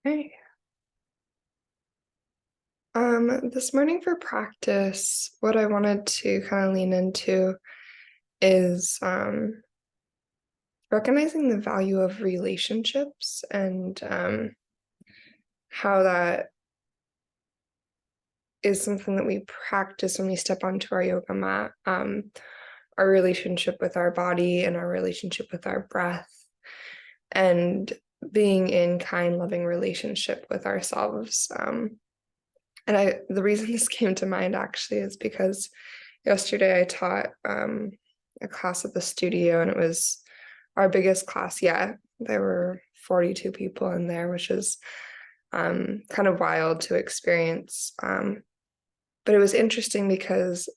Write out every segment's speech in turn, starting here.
Hey. This morning for practice, what I wanted to kind of lean into is recognizing the value of relationships and how that is something that we practice when we step onto our yoga mat. Our relationship with our body and our relationship with our breath, and being in kind, loving relationship with ourselves. And the reason this came to mind actually is because yesterday I taught a class at the studio, and it was our biggest class yet. There were 42 people in there, which is kind of wild to experience. But it was interesting because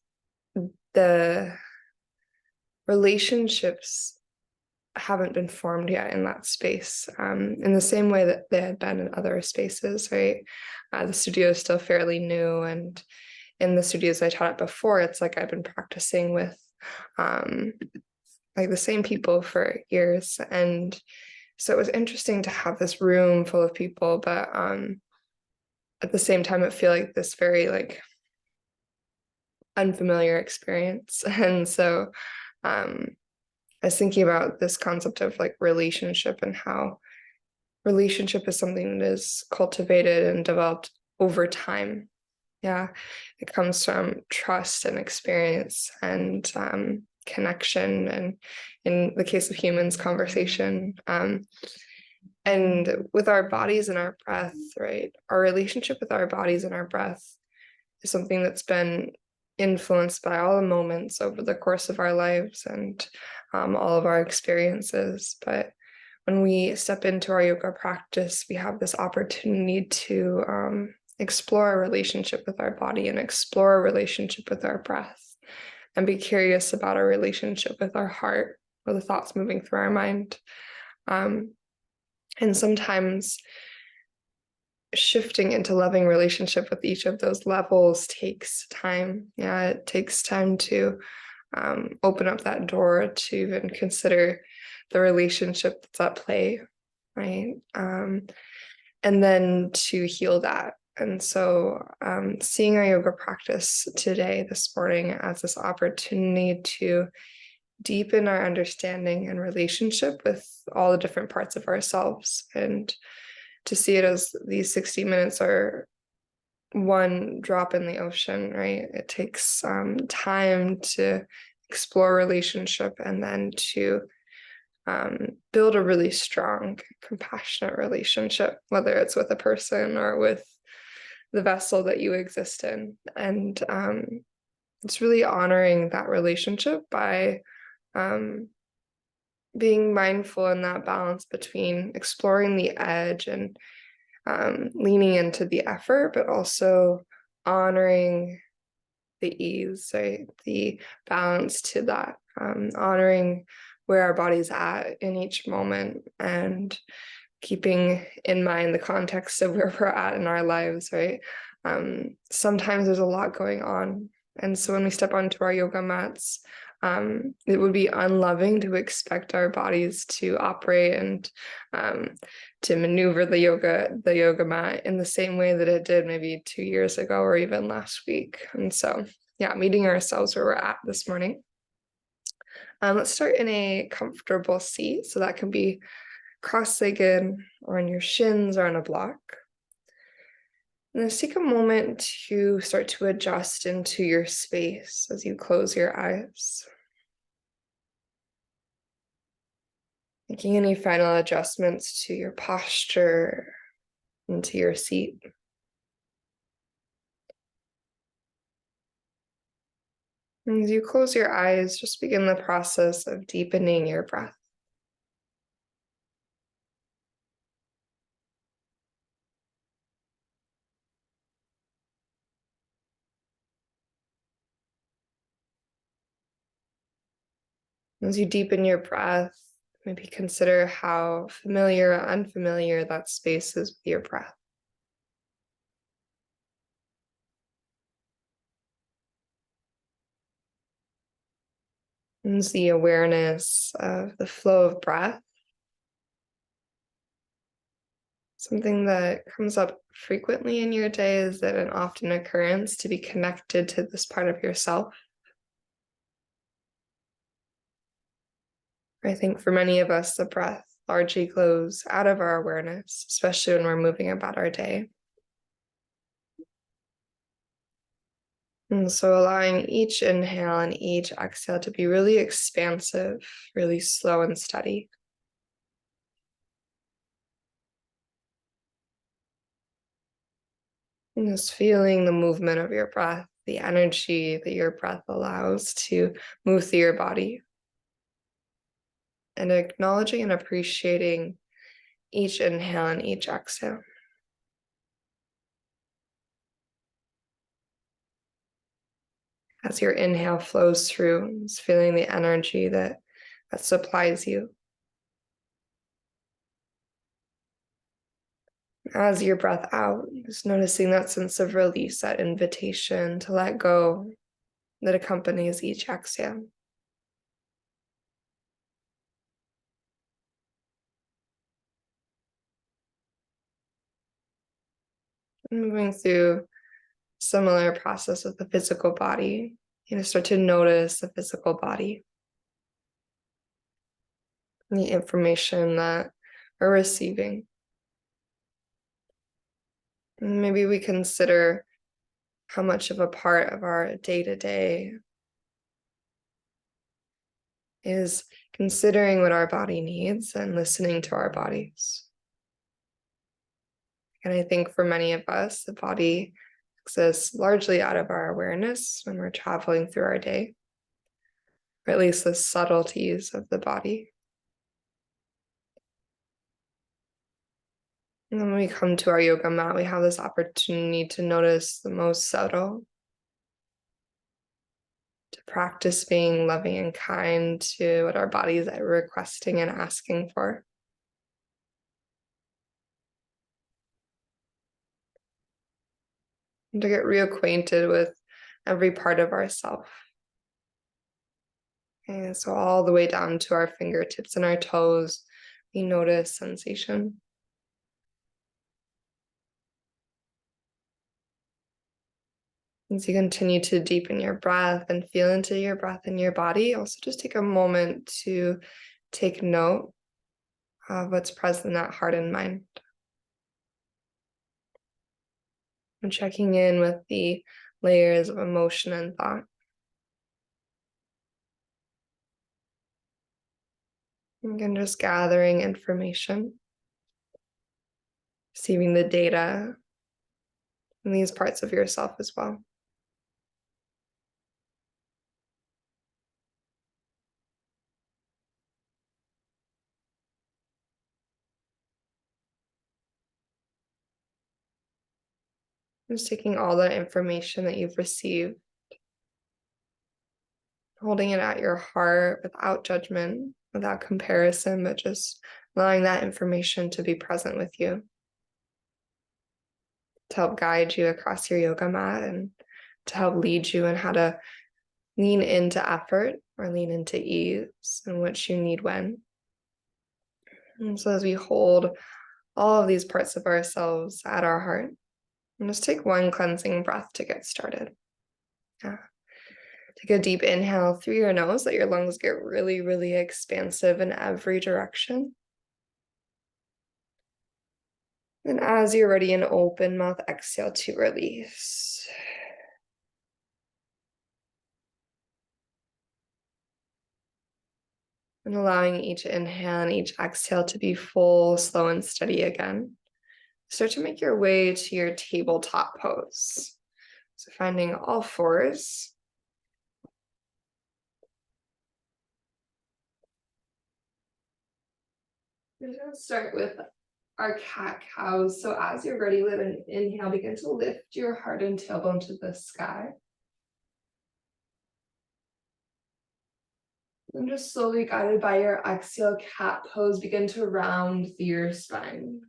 the relationships haven't been formed yet in that space, in the same way that they had been in other spaces, right? The studio is still fairly new, and in the studios I taught at before, it's like I've been practicing with like the same people for years. And so it was interesting to have this room full of people, but at the same time, it feel like this very like unfamiliar experience. And so I was thinking about this concept of like relationship, and how relationship is something that is cultivated and developed over time. Yeah, it comes from trust and experience and connection, and in the case of humans, conversation. And with our bodies and our breath, right? Our relationship with our bodies and our breath is something that's been influenced by all the moments over the course of our lives, and all of our experiences. But when we step into our yoga practice, we have this opportunity to explore a relationship with our body and explore a relationship with our breath, and be curious about our relationship with our heart, or the thoughts moving through our mind. And sometimes shifting into loving relationship with each of those levels takes time. Yeah, it takes time to open up that door to even consider the relationship that's at play, right? And then to heal that. And so seeing our yoga practice today, this morning, as this opportunity to deepen our understanding and relationship with all the different parts of ourselves, and to see it as these 60 minutes are one drop in the ocean, right? It takes time to explore relationship, and then to build a really strong, compassionate relationship, whether it's with a person or with the vessel that you exist in. And it's really honoring that relationship by being mindful in that balance between exploring the edge and leaning into the effort, but also honoring the ease, right? The balance to that, honoring where our body's at in each moment, and keeping in mind the context of where we're at in our lives, right? Sometimes there's a lot going on. And so when we step onto our yoga mats, it would be unloving to expect our bodies to operate and to maneuver the yoga mat in the same way that it did maybe 2 years ago or even last week. And so, yeah, meeting ourselves where we're at this morning. Let's start in a comfortable seat. So that can be cross-legged or on your shins or on a block. And let's take a moment to start to adjust into your space as you close your eyes. Making any final adjustments to your posture and to your seat. And as you close your eyes, just begin the process of deepening your breath. As you deepen your breath, maybe consider how familiar or unfamiliar that space is with your breath. And the awareness of the flow of breath, Something that comes up frequently in your day, is it an often occurrence to be connected to this part of yourself? I think for many of us, the breath largely goes out of our awareness, especially when we're moving about our day. And so allowing each inhale and each exhale to be really expansive, really slow and steady. And just feeling the movement of your breath, the energy that your breath allows to move through your body. And acknowledging and appreciating each inhale and each exhale. As your inhale flows through, just feeling the energy that supplies you. As your breath out, just noticing that sense of release, that invitation to let go that accompanies each exhale. Moving through similar process of the physical body, start to notice the physical body, the information that we're receiving. And maybe we consider how much of a part of our day-to-day is considering what our body needs and listening to our bodies. And I think for many of us, the body exists largely out of our awareness when we're traveling through our day, or at least the subtleties of the body. And then when we come to our yoga mat, we have this opportunity to notice the most subtle, to practice being loving and kind to what our bodies are requesting and asking for. And to get reacquainted with every part of ourself. And so all the way down to our fingertips and our toes, we notice sensation. As you continue to deepen your breath and feel into your breath in your body, also just take a moment to take note of what's present in that heart and mind. And checking in with the layers of emotion and thought. And again, just gathering information, receiving the data in these parts of yourself as well. Just taking all that information that you've received, holding it at your heart without judgment, without comparison, but just allowing that information to be present with you, to help guide you across your yoga mat and to help lead you in how to lean into effort or lean into ease and what you need when. And so as we hold all of these parts of ourselves at our heart, and just take one cleansing breath to get started. Yeah. Take a deep inhale through your nose, let your lungs get really, really expansive in every direction. And as you're ready, an open mouth exhale to release. And allowing each inhale and each exhale to be full, slow, and steady again. Start to make your way to your tabletop pose. So finding all fours. We're going to start with our cat-cows. So as you're ready with an inhale, begin to lift your heart and tailbone to the sky. And just slowly guided by your exhale, cat pose, begin to round through your spine.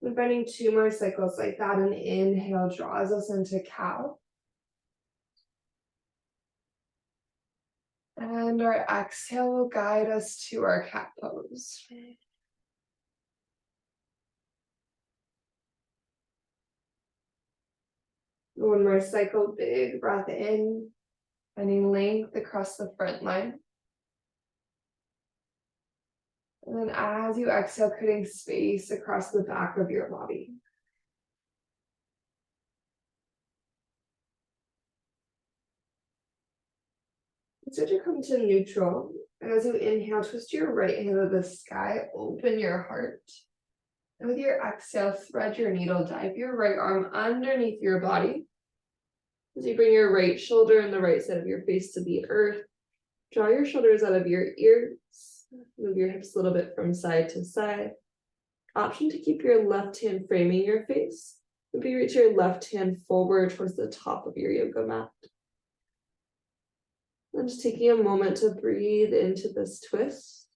And finding 2 more cycles like that. An inhale draws us into cow. And our exhale will guide us to our cat pose. One more cycle, big breath in, finding length across the front line. And then as you exhale, creating space across the back of your body. Start to come to neutral. And as you inhale, twist your right hand to the sky, open your heart. And with your exhale, thread your needle, dive your right arm underneath your body. As you bring your right shoulder and the right side of your face to the earth, draw your shoulders out of your ears, move your hips a little bit from side to side. Option to keep your left hand framing your face. Maybe reach your left hand forward towards the top of your yoga mat. And just taking a moment to breathe into this twist.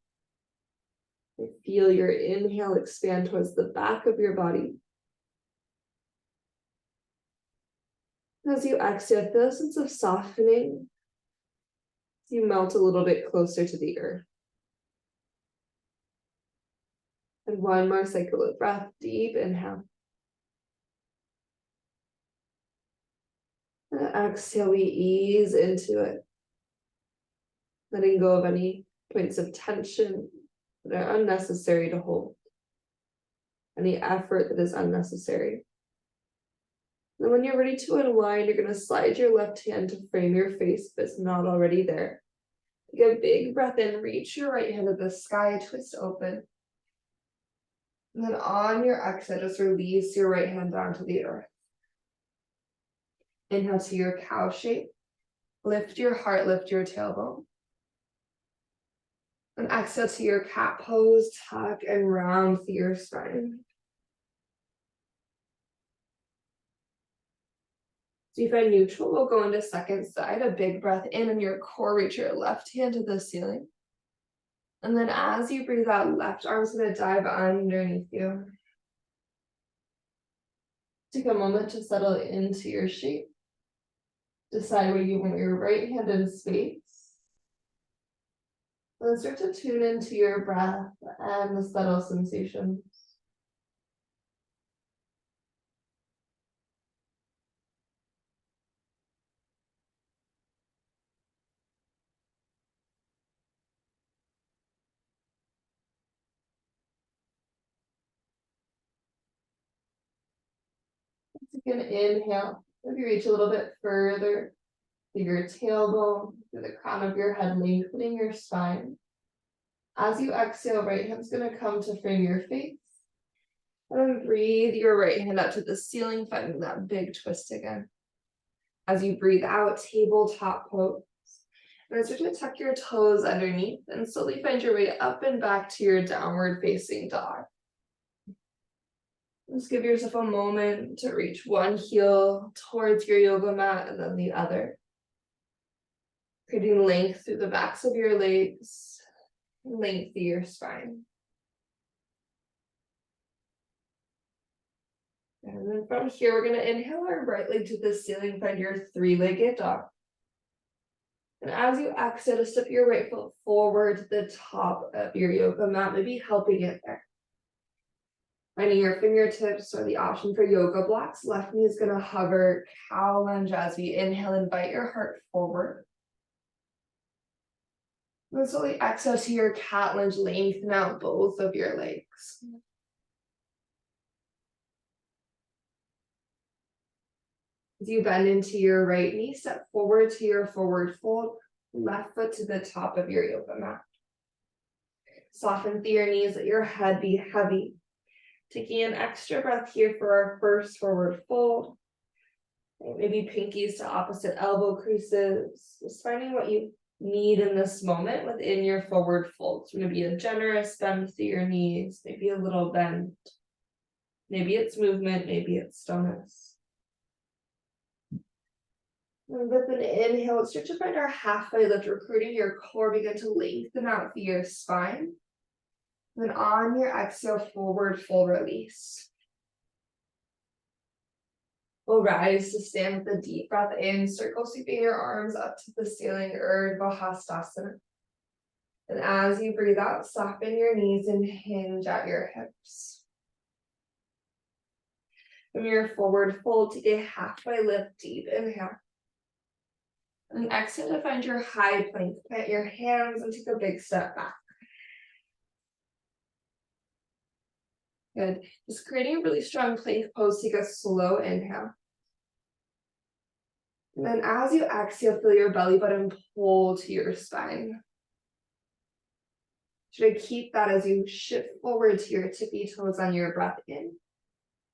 And feel your inhale expand towards the back of your body. As you exhale, feel a sense of softening as you melt a little bit closer to the earth. And one more cycle of breath, deep inhale. And exhale, we ease into it. Letting go of any points of tension that are unnecessary to hold. Any effort that is unnecessary. And when you're ready to unwind, you're going to slide your left hand to frame your face if it's not already there. Take a big breath in, reach your right hand to the sky, twist open. And then on your exhale, just release your right hand down to the earth. Inhale to your cow shape. Lift your heart, lift your tailbone. And exhale to your cat pose, tuck and round through your spine. So you find neutral, we'll go into second side, a big breath in and your core, reach your left hand to the ceiling. And then as you breathe out, left arm's gonna dive underneath you. Take a moment to settle into your shape. Decide where you want your right hand in space. And then start to tune into your breath and the subtle sensations. Take an inhale. Maybe reach a little bit further through your tailbone, through the crown of your head, lengthening your spine. As you exhale, right hand's going to come to frame your face. And then breathe your right hand up to the ceiling, finding that big twist again. As you breathe out, tabletop pose. And then start to tuck your toes underneath and slowly find your way up and back to your downward facing dog. Just give yourself a moment to reach one heel towards your yoga mat and then the other. Creating length through the backs of your legs, length through your spine. And then from here, we're going to inhale our right leg to the ceiling, find your three-legged dog. And as you exhale, to step your right foot forward to the top of your yoga mat, maybe helping it there. Finding your fingertips or the option for yoga blocks. Left knee is going to hover, cow lunge as we inhale, invite your heart forward. Then slowly exhale to your cat lunge, lengthen out both of your legs. As you bend into your right knee, step forward to your forward fold, left foot to the top of your yoga mat. Soften through your knees, let your head be heavy. Taking an extra breath here for our first forward fold. Maybe pinkies to opposite elbow creases. Just finding what you need in this moment within your forward fold. It's going to be a generous bend through your knees, maybe a little bend. Maybe it's movement, maybe it's stillness. And with an inhale, let's start to find our halfway lift, recruiting your core, begin to lengthen out through your spine. Then on your exhale, forward fold release. We'll rise to stand with a deep breath in, circle sweeping your arms up to the ceiling, Urdhva Hastasana. And as you breathe out, soften your knees and hinge at your hips. From your forward fold, take a halfway lift, deep inhale. And exhale to find your high plank. Plant your hands and take a big step back. Good. Just creating a really strong plank pose, take a slow inhale. And then as you exhale, feel your belly button pull to your spine. Should I keep that as you shift forward to your tippy toes on your breath in?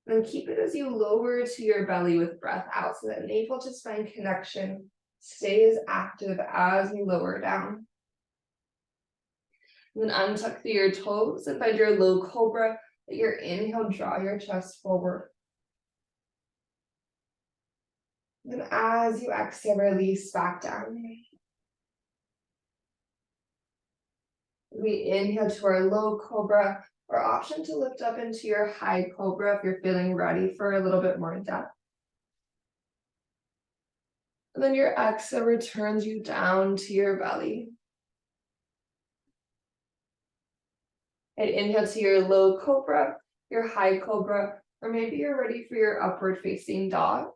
And keep it as you lower to your belly with breath out so that navel to spine connection stays active as you lower down. And then untuck through your toes and find your low cobra. Let your inhale, draw your chest forward. And as you exhale, release back down. We inhale to our low cobra, or option to lift up into your high cobra if you're feeling ready for a little bit more depth. And then your exhale returns you down to your belly. And inhale to your low cobra, your high cobra, or maybe you're ready for your upward facing dog.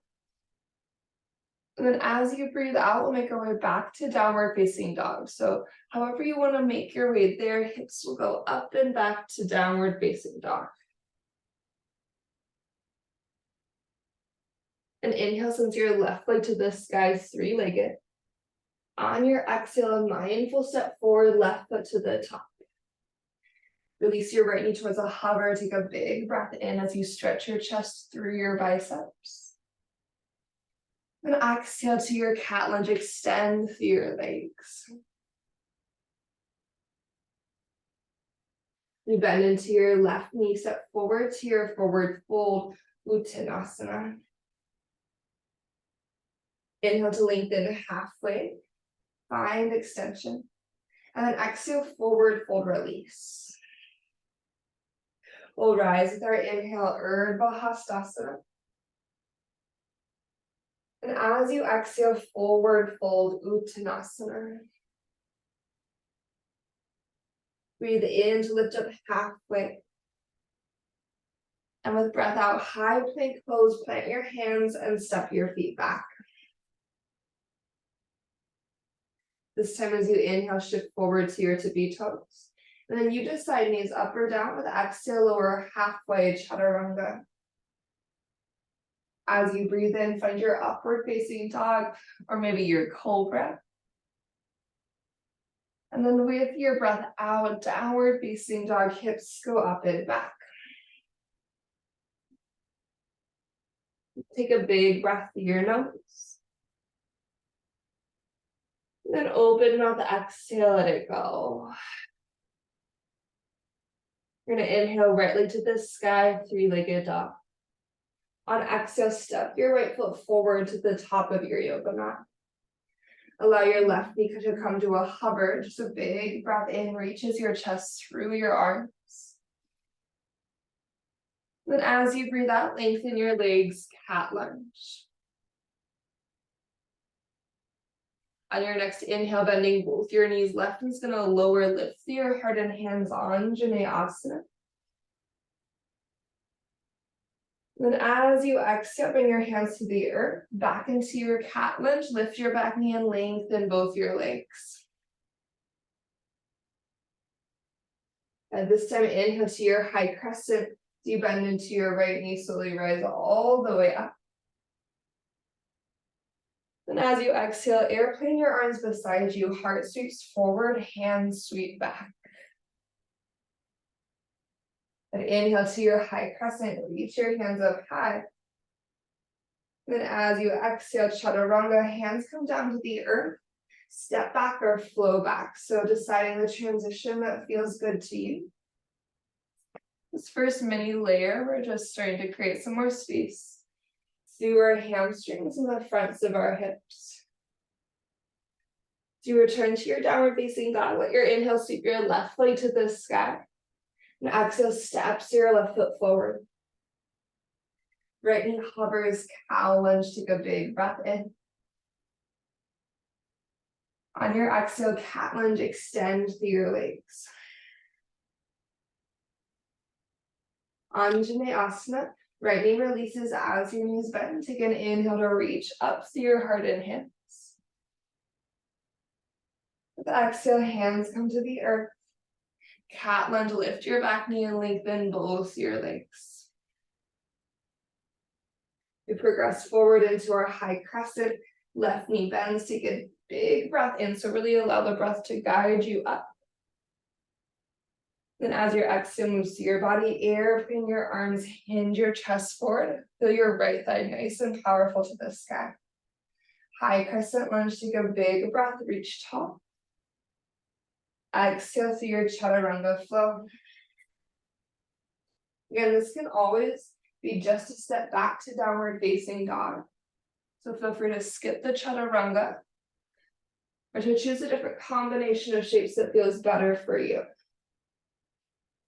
And then as you breathe out, we'll make our way back to downward facing dog. So however you want to make your way there, hips will go up and back to downward facing dog. And inhale, sends your left leg to the sky, three-legged. On your exhale, a mindful step forward, left foot to the top. Release your right knee towards a hover. Take a big breath in as you stretch your chest through your biceps. And exhale to your cat lunge, extend through your legs. You bend into your left knee, step forward to your forward fold, Uttanasana. Inhale to lengthen halfway, find extension. And then exhale, forward fold, release. We'll rise with our inhale, Urdhva Hastasana. And as you exhale, forward fold, Uttanasana. Breathe in to lift up halfway. And with breath out, high plank pose, plant your hands and step your feet back. This time as you inhale, shift forward to your tippy toes. And then you decide knees up or down with exhale, lower halfway, chaturanga. As you breathe in, find your upward facing dog or maybe your cobra. And then with your breath out, downward facing dog, hips go up and back. Take a big breath through your nose. And then open mouth, exhale, let it go. You're going to inhale, right leg to the sky, three-legged dog. On exhale, step your right foot forward to the top of your yoga mat. Allow your left knee to come to a hover. Just a big breath in, reaches your chest through your arms. Then as you breathe out, lengthen your legs, cat lunge. On your next inhale, bending both your knees, left knee's going to lower, lift your heart and hands on, Janayasana. Then as you exhale, bring your hands to the earth, back into your cat lunge, lift your back knee and lengthen both your legs. And this time, inhale to your high crescent, you bend into your right knee, slowly rise all the way up. Then as you exhale, airplane your arms beside you, heart sweeps forward, hands sweep back. And inhale to your high crescent, reach your hands up high. Then as you exhale, chaturanga, hands come down to the earth, step back or flow back. So deciding the transition that feels good to you. This first mini layer, we're just starting to create some more space through our hamstrings and the fronts of our hips. As you return to your downward facing dog, let your inhale sweep your left leg to the sky. And exhale, steps your left foot forward. Right knee hovers, cow lunge, take a big breath in. On your exhale, cat lunge, extend through your legs. Anjaneyasana, right knee releases as your knees bend. Take an inhale to reach up through your heart and hips. With the exhale, hands come to the earth. Cat lunge, lift your back knee and lengthen both your legs. We progress forward into our high crescent. Left knee bends. Take a big breath in. So really allow the breath to guide you up. Then as your exhale moves through your body, airplane your arms, hinge your chest forward. Feel your right thigh nice and powerful to the sky. High crescent lunge, take a big breath, reach tall. Exhale through your chaturanga flow. Again, this can always be just a step back to downward facing dog. So feel free to skip the chaturanga or to choose a different combination of shapes that feels better for you.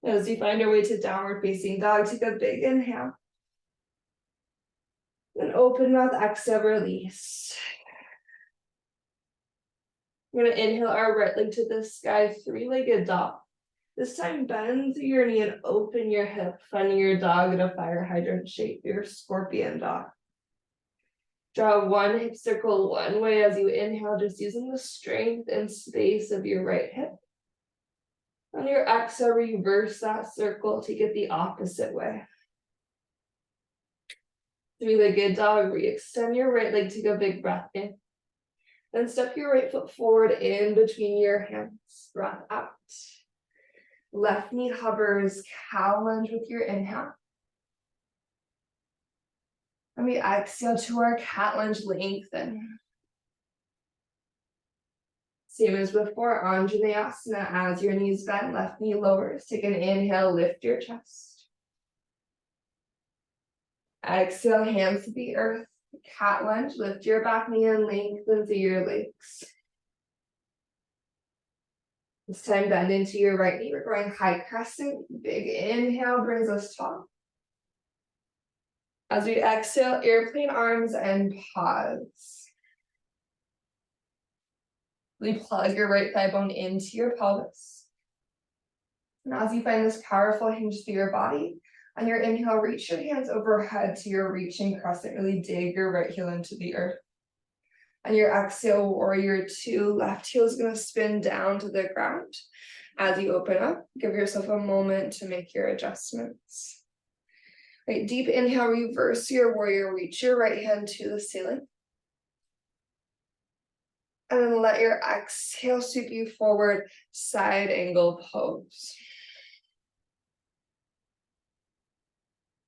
As you find your way to downward facing dog, take a big inhale. Then open mouth, exhale, release. We're going to inhale our right leg to the sky, three-legged dog. This time, bend through your knee and open your hip, finding your dog in a fire hydrant shape, your scorpion dog. Draw one hip circle one way as you inhale, just using the strength and space of your right hip. On your exhale, reverse that circle to get the opposite way. Three-legged dog, re-extend your right leg, take a big breath in. Then step your right foot forward in between your hands, breath out. Left knee hovers, cow lunge with your inhale. And we exhale to our cat lunge, lengthen. Same as before, Anjaneyasana, as your knees bend, left knee lowers. Take an inhale, lift your chest. Exhale, hands to the earth. Cat lunge, lift your back knee and lengthen through your legs. This time, bend into your right knee. We're going high crescent. Big inhale brings us tall. As we exhale, airplane arms and pause. We plug your right thigh bone into your pelvis. And as you find this powerful hinge through your body, on your inhale, reach your hands overhead to your reaching crescent. Really dig your right heel into the earth. On your exhale, warrior two, left heel is going to spin down to the ground. As you open up, give yourself a moment to make your adjustments. Right, deep inhale, reverse your warrior, reach your right hand to the ceiling. And then let your exhale sweep you forward, side angle pose.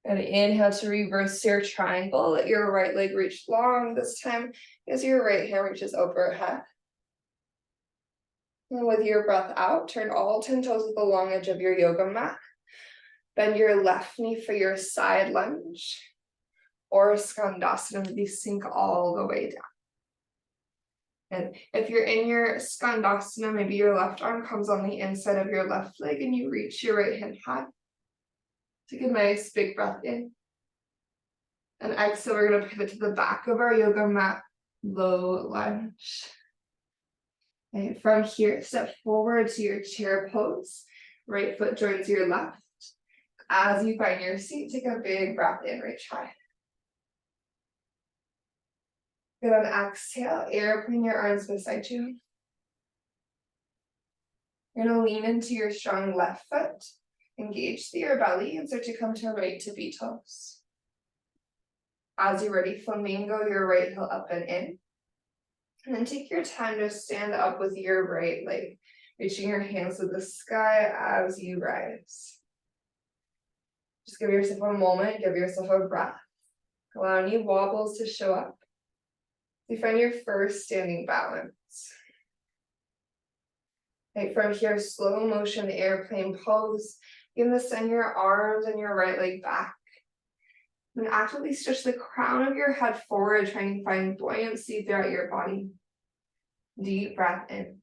And inhale to reverse your triangle. Let your right leg reach long this time as your right hand reaches overhead. And with your breath out, turn all 10 toes to the long edge of your yoga mat. Bend your left knee for your side lunge or skandasana. These sink all the way down. And if you're in your skandasana, maybe your left arm comes on the inside of your left leg and you reach your right hand high. Take a nice big breath in. And exhale, we're going to pivot to the back of our yoga mat, low lunge. And from here, step forward to your chair pose. Right foot joins your left. As you find your seat, take a big breath in, reach high. Good, on exhale, airplane your arms beside you. You're going to lean into your strong left foot. Engage through your belly and start to come to right tippy toes. As you're ready, flamingo your right heel up and in. And then take your time to stand up with your right leg, reaching your hands to the sky as you rise. Just give yourself a moment, give yourself a breath. Allow any wobbles to show up. You find your first standing balance. Right, from here, slow motion airplane pose. You're going to send your arms and your right leg back. And actively stretch the crown of your head forward, trying to find buoyancy throughout your body. Deep breath in.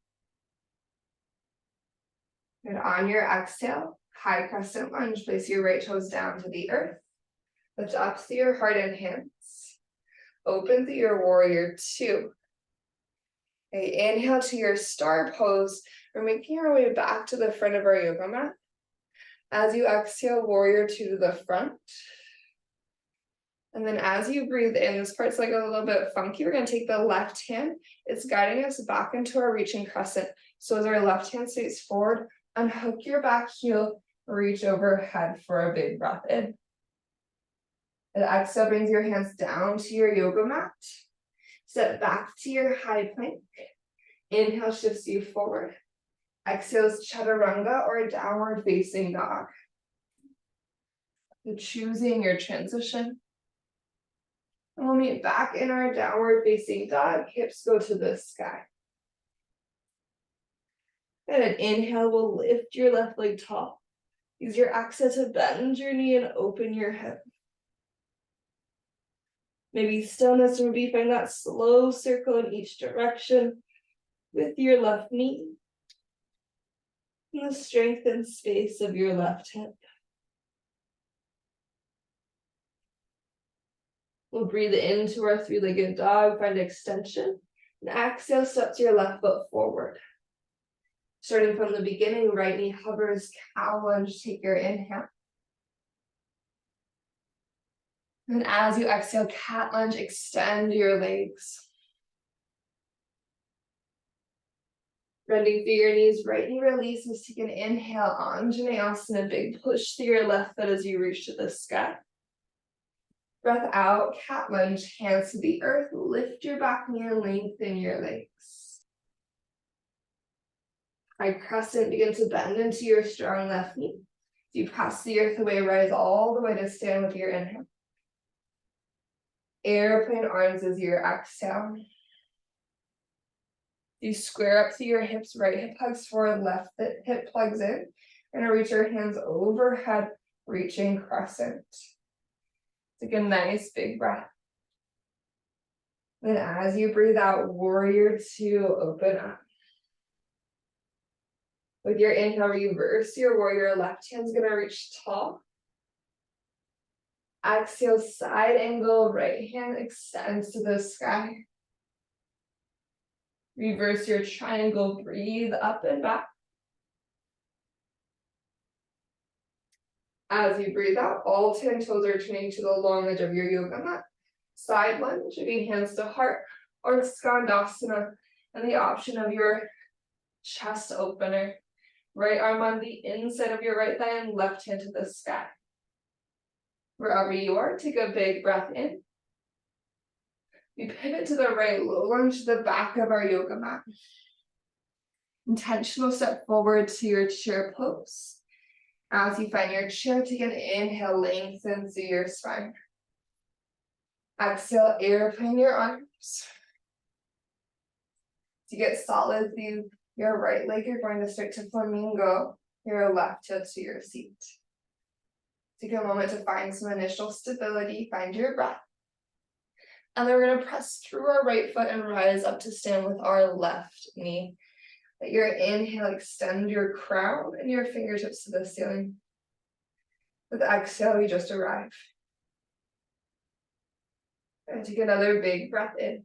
And on your exhale, high crescent lunge, place your right toes down to the earth. Lift up through your heart and hands. Open through your warrior two. Okay, inhale to your star pose. We're making our way back to the front of our yoga mat. As you exhale, warrior two to the front. And then as you breathe in, this part's like a little bit funky. We're going to take the left hand. It's guiding us back into our reaching crescent. So as our left hand stays forward, unhook your back heel, reach overhead for a big breath in. And exhale brings your hands down to your yoga mat. Step back to your high plank. Inhale shifts you forward. Exhale is chaturanga or downward facing dog. So choosing your transition. And we'll meet back in our downward facing dog. Hips go to the sky. And an inhale will lift your left leg tall. Use your exhale to bend your knee and open your hip. Maybe stillness, or maybe find that slow circle in each direction with your left knee. And the strength and space of your left hip. We'll breathe into our three-legged dog, find extension. And exhale, step to your left foot forward. Starting from the beginning, right knee hovers, cow lunge, take your inhale. And as you exhale, cat lunge, extend your legs. Bending through your knees, right knee releases, take an inhale, Anjaneyasana, big push through your left foot as you reach to the sky. Breath out, cat lunge, hands to the earth, lift your back knee and lengthen your legs. High crescent, begin to bend into your strong left knee. As you pass the earth away, rise all the way to stand with your inhale. Airplane arms as your exhale. You square up through your hips, right hip hugs forward, left hip plugs in. And reach your hands overhead, reaching crescent. Take a nice big breath. Then as you breathe out, warrior two, open up. With your inhale, reverse your warrior. Left hand's gonna reach tall. Exhale, side angle, right hand extends to the sky. Reverse your triangle, breathe up and back. As you breathe out, all 10 toes are turning to the long edge of your yoga mat. Side lunge, moving hands to heart, or skandasana, and the option of your chest opener. Right arm on the inside of your right thigh and left hand to the sky. Wherever you are, take a big breath in. We pivot to the right, low lunge to the back of our yoga mat. Intentional step forward to your chair pose. As you find your chair, take an inhale, lengthen through your spine. Exhale, airplane your arms. To get solid through your right leg, you're going to start to flamingo your left heel to your seat. Take a moment to find some initial stability, find your breath. And then we're going to press through our right foot and rise up to stand with our left knee. Let your inhale extend your crown and your fingertips to the ceiling. With exhale, we just arrive. And take another big breath in.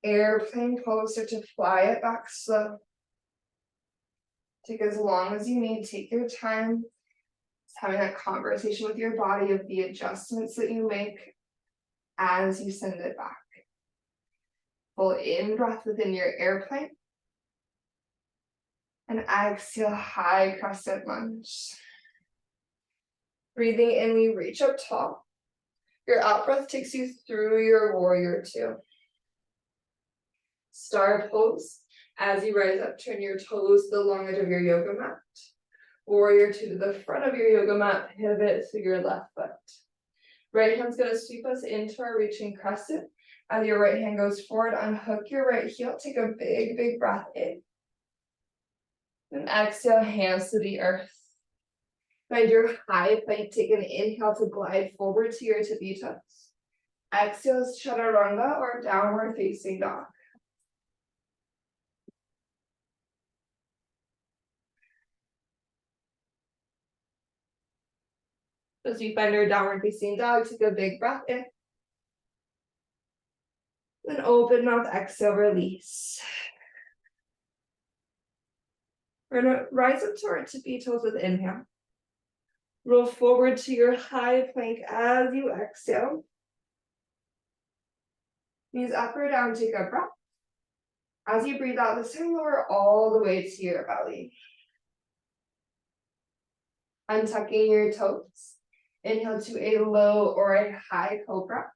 Airplane pose, start to fly it back slow. Take as long as you need, take your time. Just having that conversation with your body of the adjustments that you make as you send it back. Full in breath within your airplane. And exhale, high crescent lunge. Breathing in, we reach up tall. Your out breath takes you through your warrior two. Star pose. As you rise up, turn your toes to the long edge of your yoga mat. Warrior two to the front of your yoga mat, pivot to your left foot. Right hand's gonna sweep us into our reaching crescent. As your right hand goes forward, unhook your right heel, take a big, big breath in. And exhale, hands to the earth. Find your high plank, take an inhale to glide forward to your tippy toes. Exhale is chaturanga or downward facing dog. As you find your downward facing dog, take a big breath in. Then open mouth, exhale, release. We're gonna rise up to our tippy toes with inhale. Roll forward to your high plank as you exhale. Knees up or down, take a breath. As you breathe out, this time lower all the way to your belly. Untucking your toes. Inhale to a low or a high cobra.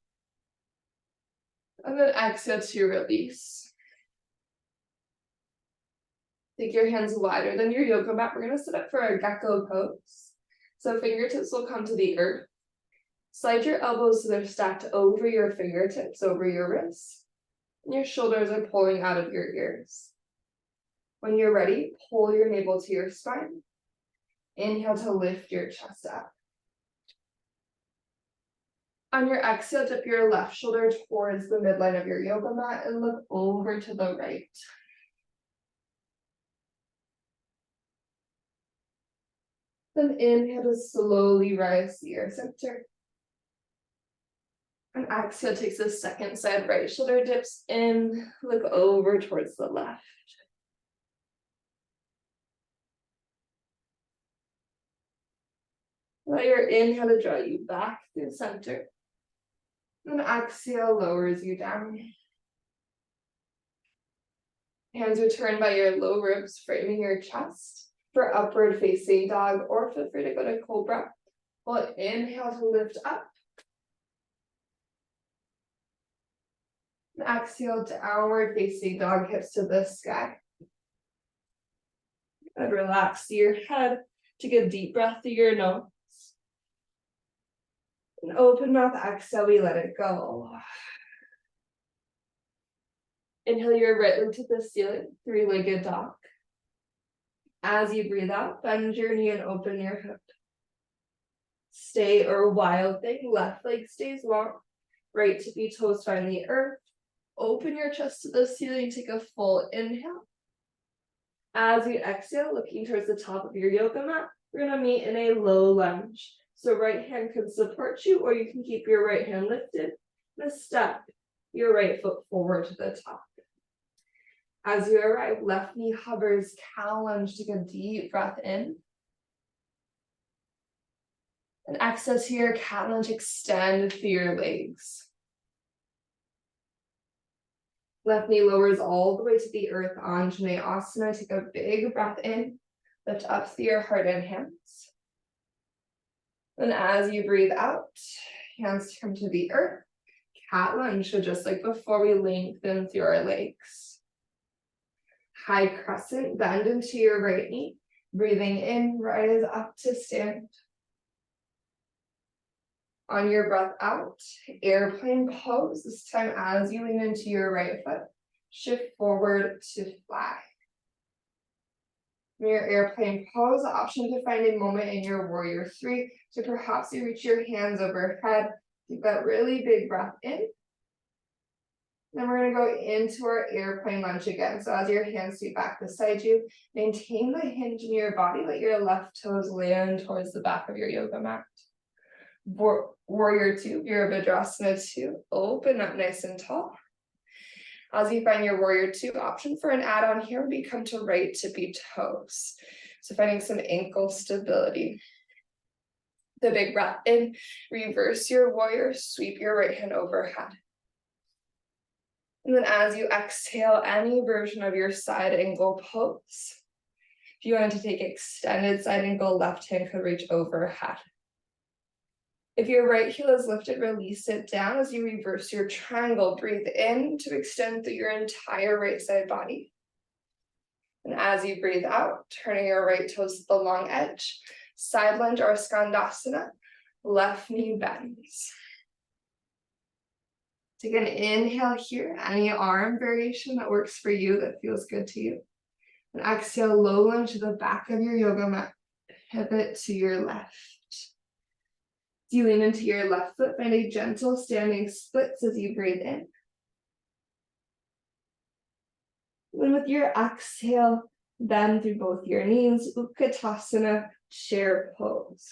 And then exhale to release. Take your hands wider than your yoga mat. We're going to sit up for a gecko pose. So fingertips will come to the earth. Slide your elbows so they're stacked over your fingertips, over your wrists. And your shoulders are pulling out of your ears. When you're ready, pull your navel to your spine. Inhale to lift your chest up. On your exhale, dip your left shoulder towards the midline of your yoga mat and look over to the right. Then inhale to slowly rise to your center. And exhale takes a second side, right shoulder dips in, look over towards the left. Let your inhale to draw you back through center. And exhale lowers you down. Hands return by your low ribs, framing your chest for upward facing dog, or feel free to go to cobra. We'll inhale to lift up. And exhale, downward facing dog, hips to the sky. And relax your head. Take a deep breath through your nose. And open mouth, exhale, we let it go. Inhale your right leg to the ceiling, three-legged dog. As you breathe out, bend your knee and open your hip. Stay or wild thing, left leg stays long, right tippy toes find the earth. Open your chest to the ceiling, take a full inhale. As you exhale, looking towards the top of your yoga mat, we're gonna meet in a low lunge. So right hand can support you, or you can keep your right hand lifted. And step your right foot forward to the top. As you arrive, left knee hovers, cow lunge, take a deep breath in. And exhale to your cat lunge, extend through your legs. Left knee lowers all the way to the earth, Anjaneyasana. Take a big breath in, lift up through your heart and hands. And as you breathe out, hands come to the earth. Cat lunge, so just like before, we lengthen through our legs. High crescent, bend into your right knee. Breathing in, rise up to stand. On your breath out, airplane pose. This time as you lean into your right foot, shift forward to fly. From your airplane pose, option to find a moment in your warrior three. So perhaps you reach your hands overhead. Take that really big breath in. Then we're going to go into our airplane lunge again. So as your hands sweep back beside you, maintain the hinge in your body. Let your left toes land towards the back of your yoga mat. Warrior two, Virabhadrasana two. Open up nice and tall. As you find your warrior two, option for an add-on here would be come to right tippy toes. So finding some ankle stability. The big breath in, reverse your warrior, sweep your right hand overhead. And then as you exhale, any version of your side angle pose. If you wanted to take extended side angle, left hand could reach overhead. If your right heel is lifted, release it down as you reverse your triangle. Breathe in to extend through your entire right side body. And as you breathe out, turning your right toes to the long edge, side lunge or skandasana, left knee bends. Take an inhale here, any arm variation that works for you, that feels good to you. And exhale, low lunge to the back of your yoga mat. Pivot to your left. As you lean into your left foot, find a gentle standing splits as you breathe in. And with your exhale, bend through both your knees, Utkatasana, chair pose.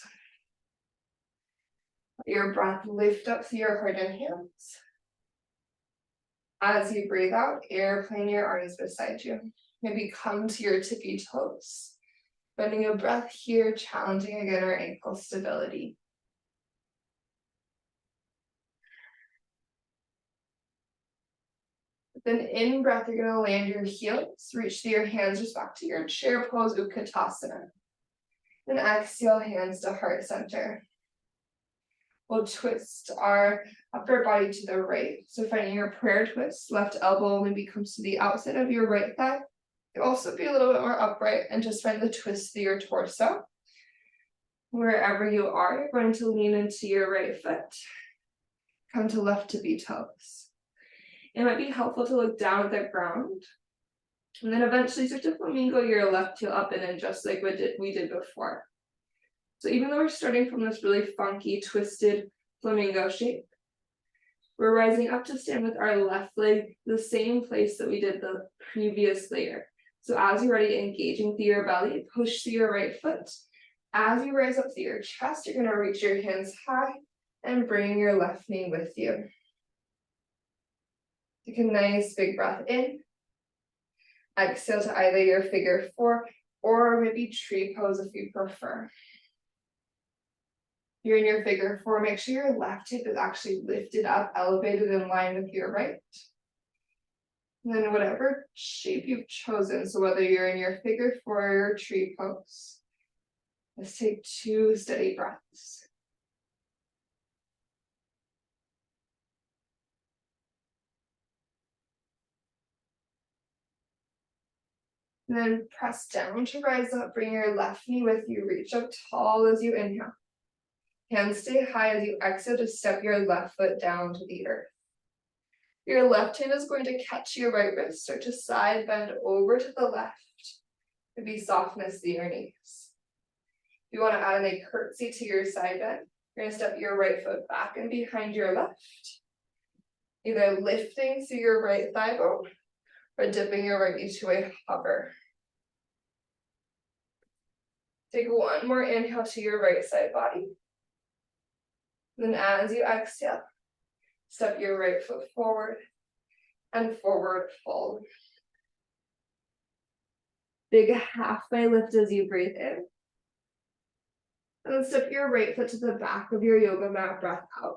Your breath lift up through your heart and hands. As you breathe out, airplane your arms beside you. Maybe come to your tippy toes. Bending a breath here, challenging again our ankle stability. Then in breath, you're going to land your heels, reach through your hands just back to your chair pose, Utkatasana. Then exhale, hands to heart center. We'll twist our upper body to the right. So finding your prayer twist, left elbow maybe comes to the outside of your right thigh. You'll also be a little bit more upright and just find the twist through your torso. Wherever you are, you're going to lean into your right foot. Come to left tippy toes. It might be helpful to look down at the ground. And then eventually start to flamingo your left heel up and in just like we did before. So even though we're starting from this really funky, twisted flamingo shape, we're rising up to stand with our left leg the same place that we did the previous layer. So as you're ready, engaging through your belly, push through your right foot. As you rise up through your chest, you're going to reach your hands high and bring your left knee with you. Take a nice big breath in. Exhale to either your figure four or maybe tree pose if you prefer. You're in your figure four, make sure your left hip is actually lifted up, elevated in line with your right. And then whatever shape you've chosen, so whether you're in your figure four or your tree pose, let's take 2 steady breaths. And then press down to rise up, bring your left knee with you, reach up tall as you inhale. Hands stay high as you exhale to step your left foot down to the earth. Your left hand is going to catch your right wrist, start to side bend over to the left. Maybe softness through your knees. If you want to add a curtsy to your side bend, you're going to step your right foot back and behind your left. Either lifting through your right thigh bone or dipping your right knee to a hover. Take one more inhale to your right side body. Then as you exhale, step your right foot forward and forward fold. Big halfway lift as you breathe in. And then step your right foot to the back of your yoga mat, breath out.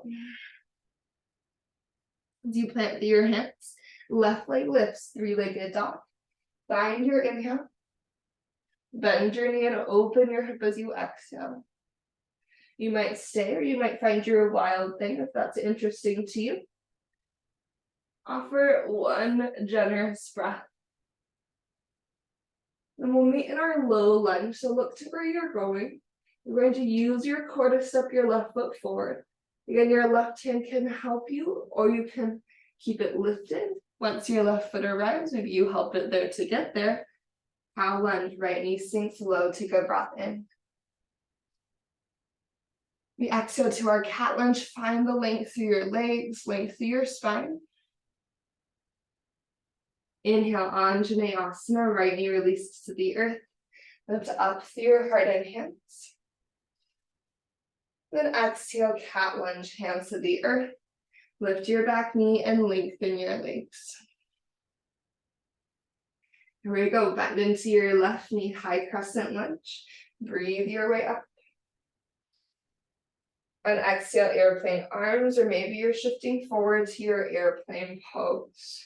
As you plant through your hands, left leg lifts, 3-legged dog. Find your inhale. Bend your knee and open your hip as you exhale. You might stay or you might find your wild thing if that's interesting to you. Offer one generous breath. And we'll meet in our low lunge, so look to where you're going. You're going to use your core to step your left foot forward. Again, your left hand can help you, or you can keep it lifted. Once your left foot arrives, maybe you help it there to get there. Cow lunge, right knee sinks low, take a breath in. We exhale to our cat lunge, find the length through your legs, length through your spine. Inhale, Anjaneyasana, right knee releases to the earth. Lift up through your heart and hands. Then exhale, cat lunge, hands to the earth. Lift your back knee and lengthen your legs. Here we go, bend into your left knee, high crescent lunge. Breathe your way up. And exhale, airplane arms, or maybe you're shifting forward to your airplane pose.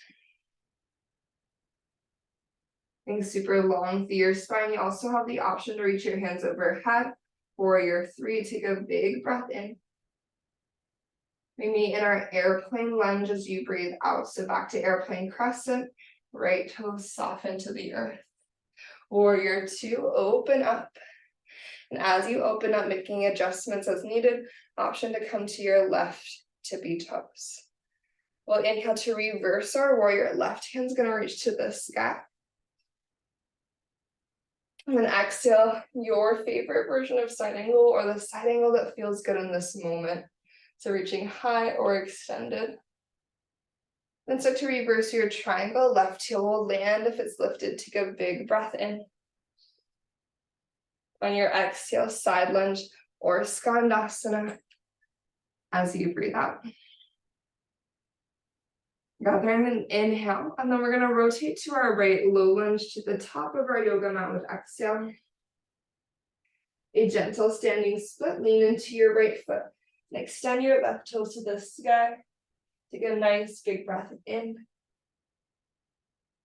Being super long through your spine, you also have the option to reach your hands overhead. Warrior 3, take a big breath in. We meet in our airplane lunge as you breathe out. So back to airplane crescent, right toes soften to the earth. Warrior 2, open up. And as you open up, making adjustments as needed, option to come to your left tippy toes. We'll inhale to reverse our warrior. Left hand's going to reach to the sky. And then exhale, your favorite version of side angle or the side angle that feels good in this moment. So reaching high or extended. Then start to reverse your triangle. Left heel will land if it's lifted. Take a big breath in. On your exhale, side lunge or skandasana. as you breathe out. Gathering an inhale, and then we're going to rotate to our right, low lunge to the top of our yoga mat with exhale. A gentle standing split, lean into your right foot, and extend your left toes to the sky. Take a nice big breath in.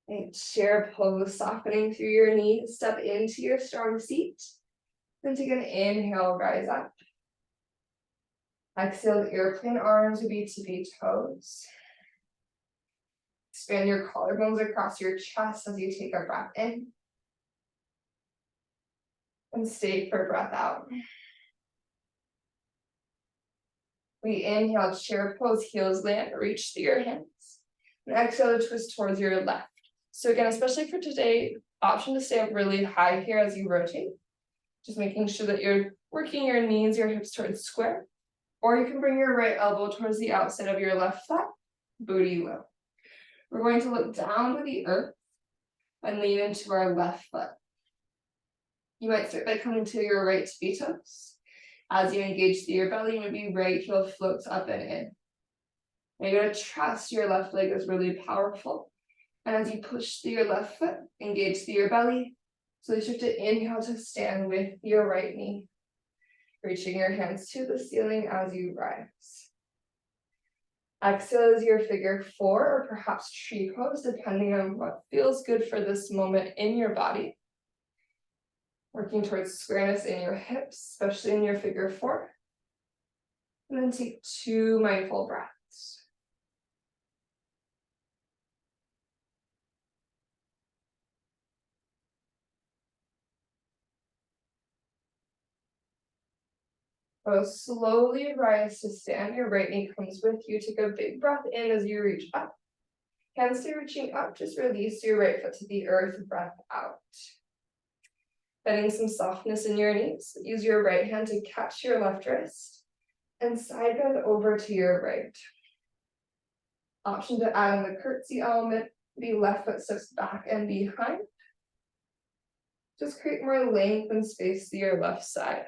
And chair pose, softening through your knees, step into your strong seat. Then take an inhale, rise up. Exhale, airplane arms would be tippy toes. Expand your collarbones across your chest as you take a breath in. And stay for breath out. We inhale, chair pose, heels land, reach through your hands. And exhale, twist towards your left. So again, especially for today, option to stay up really high here as you rotate. Just making sure that you're working your knees, your hips towards square. Or you can bring your right elbow towards the outside of your left foot, booty low. We're going to look down to the earth and lean into our left foot. You might start by coming to your right tippy toes. As you engage through your belly, maybe right heel floats up and in. Now you're going to trust your left leg is really powerful. And as you push through your left foot, engage through your belly. So you shift to inhale to stand with your right knee. Reaching your hands to the ceiling as you rise. Exhale is your figure four or perhaps tree pose, depending on what feels good for this moment in your body. Working towards squareness in your hips, especially in your figure four. And then take 2 mindful breaths. So slowly rise to stand. Your right knee comes with you. Take a big breath in as you reach up. Hands stay reaching up. Just release your right foot to the earth. Breath out. Finding some softness in your knees. Use your right hand to catch your left wrist. And side bend over to your right. Option to add in the curtsy element. The left foot steps back and behind. Just create more length and space to your left side.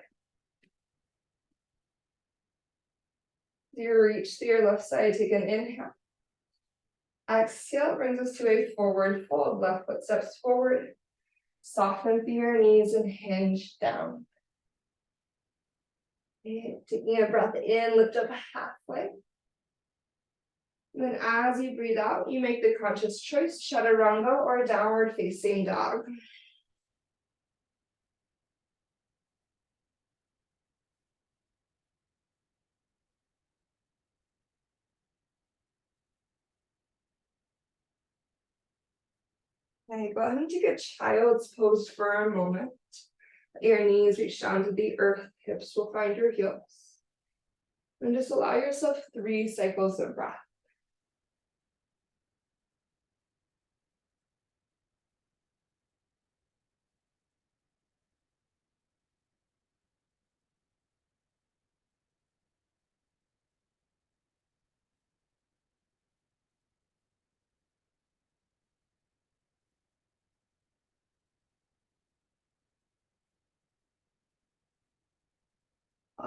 You reach to your left side, take an inhale. Exhale brings us to a forward fold. Left foot steps forward. Soften through your knees and hinge down. Okay, taking a breath in, lift up halfway. And then as you breathe out, you make the conscious choice, chaturanga or downward facing dog. Okay, go ahead and take a child's pose for a moment. Let your knees reach down to the earth, hips will find your heels. And just allow yourself 3 cycles of breath.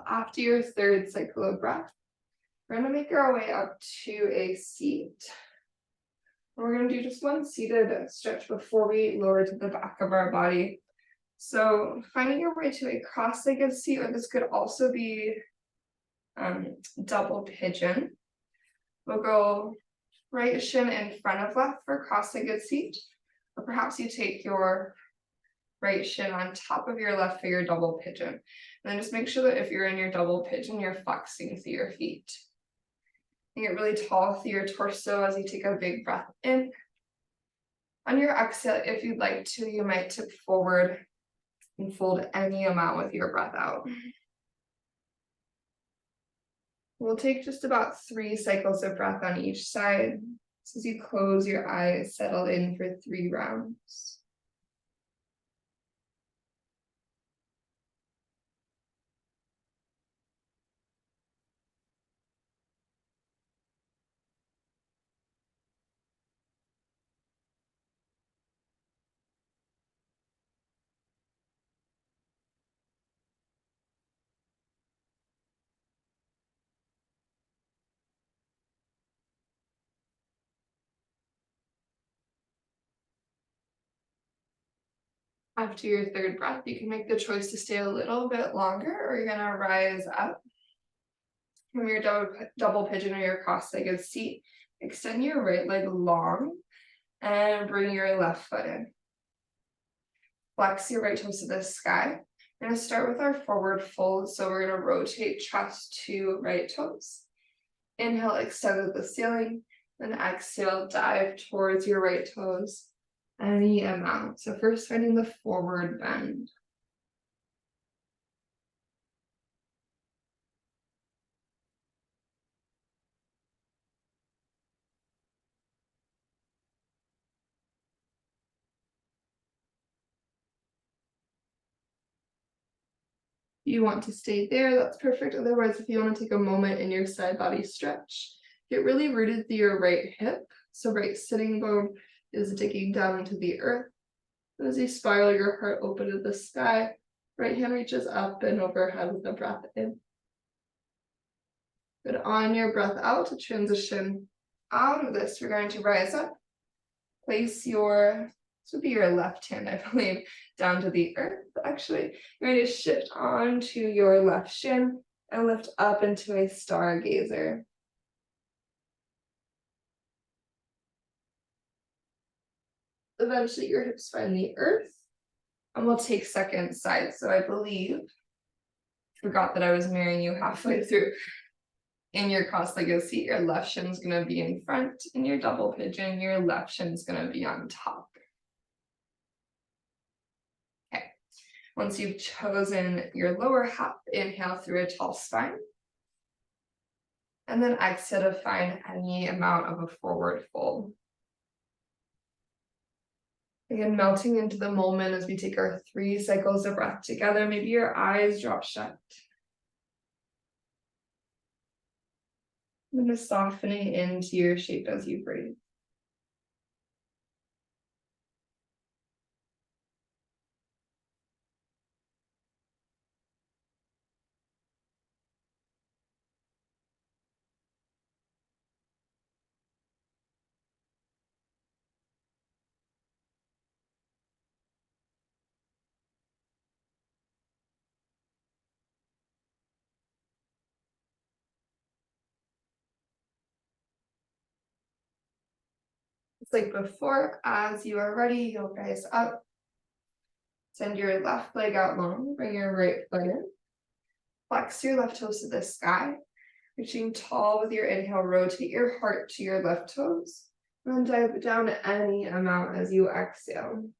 After your 3rd cycle of breath, we're going to make our way up to a seat. We're going to do just 1 seated stretch before we lower to the back of our body. So finding your way to a cross-legged seat, or this could also be double pigeon. We'll go right shin in front of left for cross-legged seat, or perhaps you take your right shin on top of your left for your double pigeon. And then just make sure that if you're in your double pigeon, you're flexing through your feet. You get really tall through your torso as you take a big breath in. On your exhale, if you'd like to, you might tip forward and fold any amount with your breath out. We'll take just about 3 cycles of breath on each side. So as you close your eyes, settle in for 3 rounds. After your third breath, you can make the choice to stay a little bit longer, or you're gonna rise up from your double pigeon or your cross-legged seat. Extend your right leg long and bring your left foot in. Flex your right toes to the sky. We're gonna start with our forward fold, so we're gonna rotate chest to right toes. Inhale, extend to the ceiling, then exhale, dive towards your right toes, any amount. So first finding the forward bend. You want to stay there, that's perfect. Otherwise, if you want to take a moment in your side body stretch, get really rooted through your right hip. So right sitting bone is digging down into the earth. As you spiral your heart open to the sky, right hand reaches up and overhead with a breath in. Good. On your breath out to transition out of this, we're going to rise up. Place this would be your left hand, I believe, down to the earth. Actually, you're going to shift onto your left shin and lift up into a stargazer. Eventually, your hips find the earth, and we'll take second side. So I forgot that I was marrying you halfway through. In your cross-legged seat, your left shin is going to be in front. In your double pigeon, your left shin is going to be on top. Okay. Once you've chosen your lower half, inhale through a tall spine. And then exhale to find any amount of a forward fold. Again, melting into the moment as we take our 3 cycles of breath together. Maybe your eyes drop shut. And just softening into your shape as you breathe. It's like before, as you are ready, you'll rise up. Send your left leg out long, bring your right foot in. Flex your left toes to the sky. Reaching tall with your inhale, rotate your heart to your left toes. And then dive down any amount as you exhale.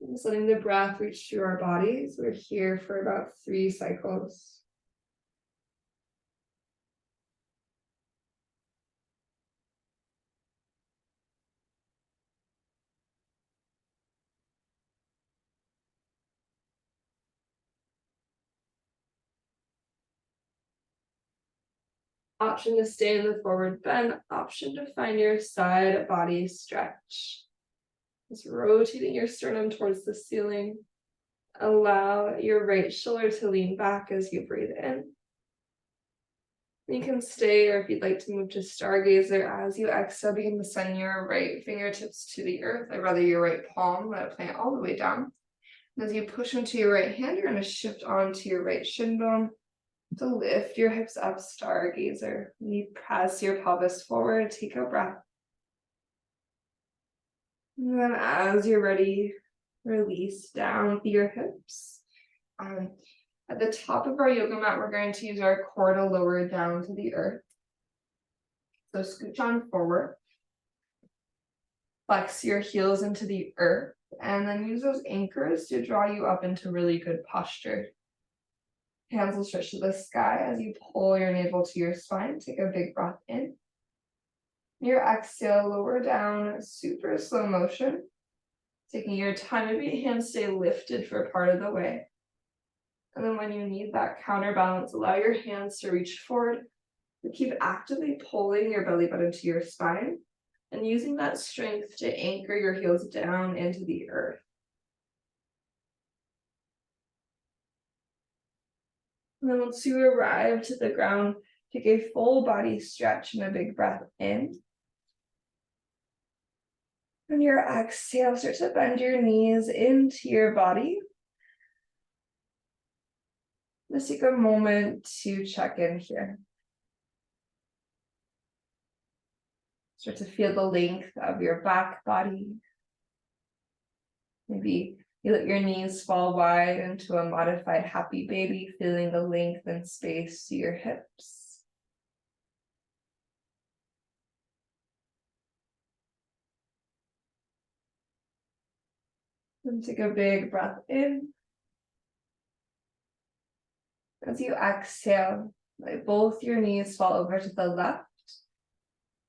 Just letting the breath reach through our bodies. We're here for about 3 cycles. Option to stay in the forward bend, option to find your side body stretch. Just rotating your sternum towards the ceiling. Allow your right shoulder to lean back as you breathe in. You can stay, or if you'd like to move to stargazer, as you exhale, begin to send your right fingertips to the earth, or rather your right palm, let it plant all the way down. And as you push into your right hand, you're going to shift onto your right shin bone to lift your hips up, stargazer. You press your pelvis forward, take a breath. And then as you're ready, release down through your hips. At the top of our yoga mat, we're going to use our core to lower down to the earth. So scooch on forward. Flex your heels into the earth, and then use those anchors to draw you up into really good posture. Hands will stretch to the sky as you pull your navel to your spine. Take a big breath in. Your exhale, lower down, super slow motion. Taking your time, maybe hands stay lifted for part of the way. And then when you need that counterbalance, allow your hands to reach forward. But keep actively pulling your belly button to your spine and using that strength to anchor your heels down into the earth. And then once you arrive to the ground, take a full body stretch and a big breath in. On your exhale, start to bend your knees into your body. Let's take a moment to check in here. Start to feel the length of your back body. Maybe you let your knees fall wide into a modified happy baby, feeling the length and space to your hips. And take a big breath in. As you exhale, let both your knees fall over to the left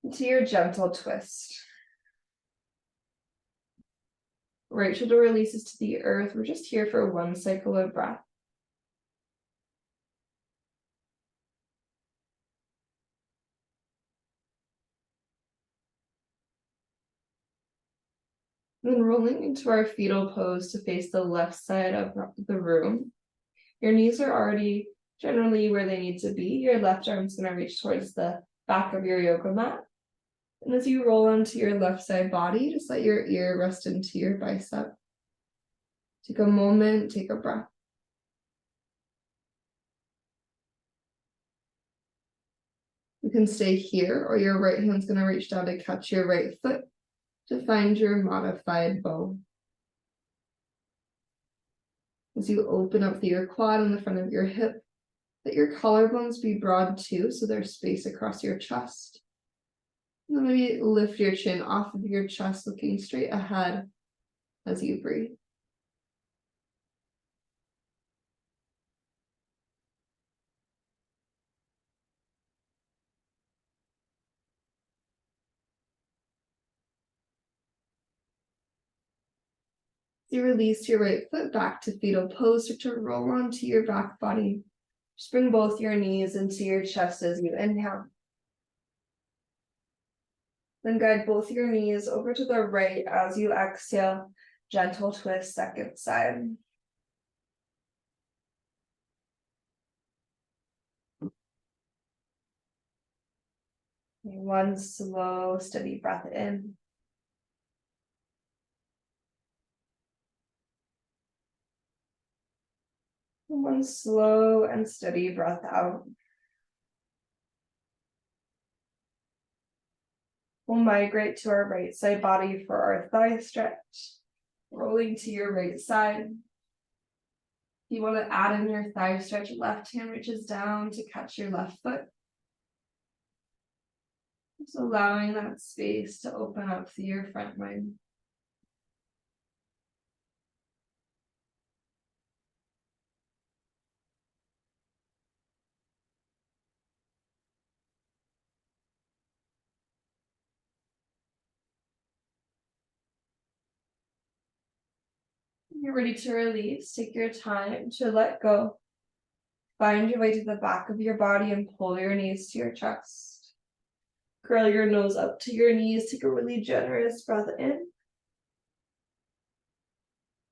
into your gentle twist. Right shoulder releases to the earth. We're just here for one cycle of breath. Then rolling into our fetal pose to face the left side of the room. Your knees are already generally where they need to be. Your left arm's going to reach towards the back of your yoga mat. And as you roll onto your left side body, just let your ear rest into your bicep. Take a moment, take a breath. You can stay here, or your right hand's going to reach down to catch your right foot to find your modified bow. As you open up your quad in the front of your hip, let your collarbones be broad too, so there's space across your chest. And then maybe lift your chin off of your chest, looking straight ahead as you breathe. As you release your right foot back to fetal pose, start to roll onto your back body. Just bring both your knees into your chest as you inhale. Then guide both your knees over to the right as you exhale. Gentle twist, second side. One slow, steady breath in. One slow and steady breath out. We'll migrate to our right side body for our thigh stretch. Rolling to your right side. If you want to add in your thigh stretch, left hand reaches down to catch your left foot. Just allowing that space to open up through your front line. When you're ready to release, take your time to let go. Find your way to the back of your body and pull your knees to your chest. Curl your nose up to your knees. Take a really generous breath in.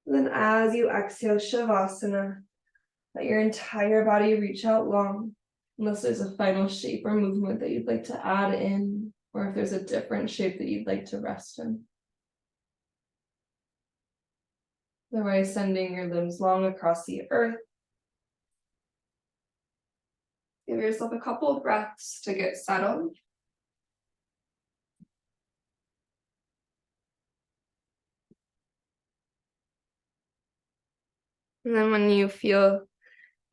Then as you exhale, Shavasana, let your entire body reach out long, unless there's a final shape or movement that you'd like to add in, or if there's a different shape that you'd like to rest in. Otherwise, sending your limbs long across the earth. Give yourself a couple of breaths to get settled. And then when you feel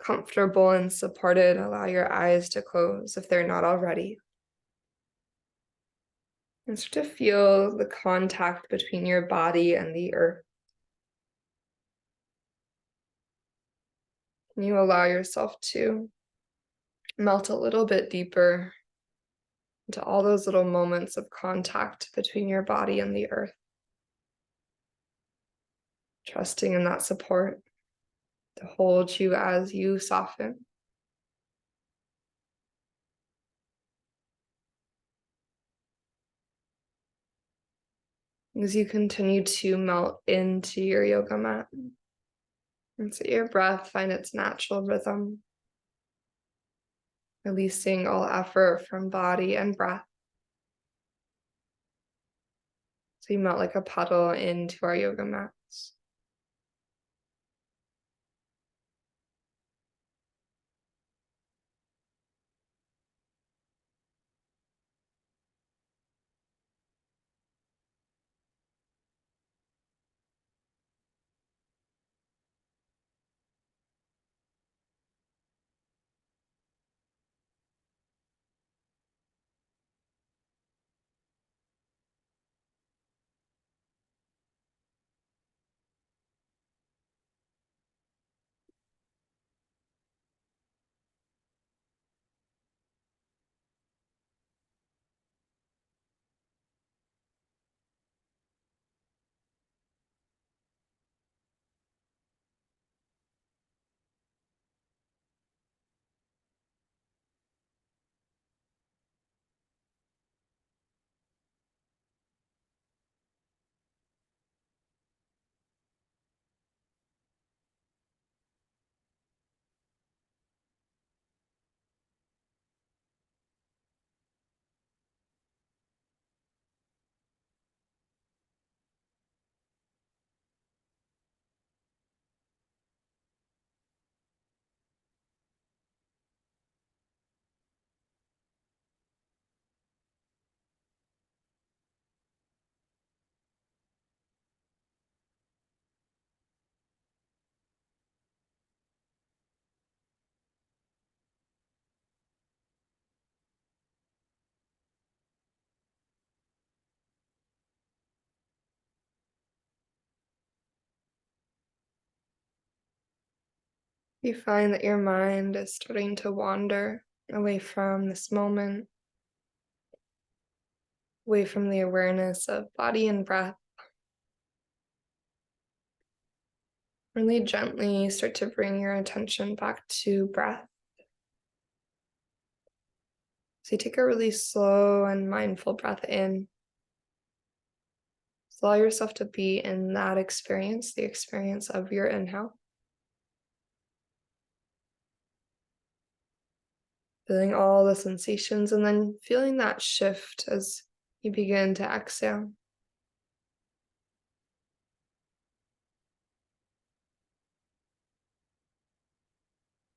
comfortable and supported, allow your eyes to close if they're not already. And start to feel the contact between your body and the earth. And you allow yourself to melt a little bit deeper into all those little moments of contact between your body and the earth. Trusting in that support to hold you as you soften. As you continue to melt into your yoga mat. And so your breath find its natural rhythm, releasing all effort from body and breath. we melt like a puddle into our yoga mats. You find that your mind is starting to wander away from this moment, away from the awareness of body and breath. Really gently start to bring your attention back to breath. So you take a really slow and mindful breath in. So allow yourself to be in that experience, the experience of your inhale. Feeling all the sensations and then feeling that shift as you begin to exhale.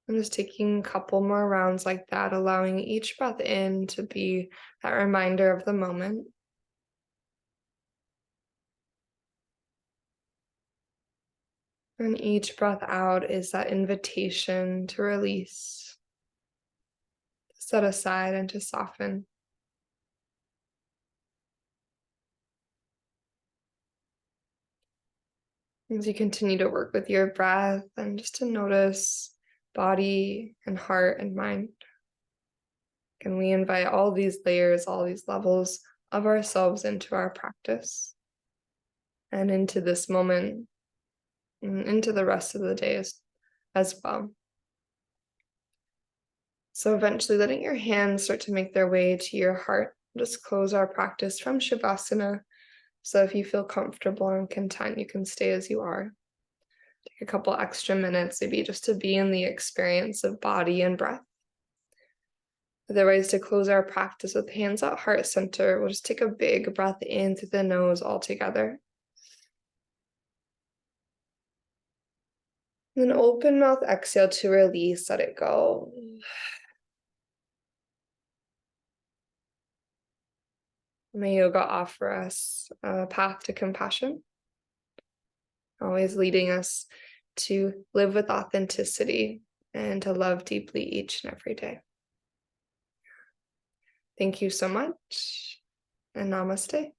And just taking a couple more rounds like that, allowing each breath in to be that reminder of the moment. And each breath out is that invitation to release, to set aside, and to soften. As you continue to work with your breath and just to notice body and heart and mind. And we invite all these layers, all these levels of ourselves into our practice and into this moment and into the rest of the day as well. So eventually letting your hands start to make their way to your heart. Just close our practice from Shavasana. So if you feel comfortable and content, you can stay as you are. Take a couple extra minutes, maybe just to be in the experience of body and breath. Otherwise, to close our practice with hands at heart center, we'll just take a big breath in through the nose all together. And then open mouth exhale to release, let it go. May yoga offer us a path to compassion, always leading us to live with authenticity and to love deeply each and every day. Thank you so much, and namaste.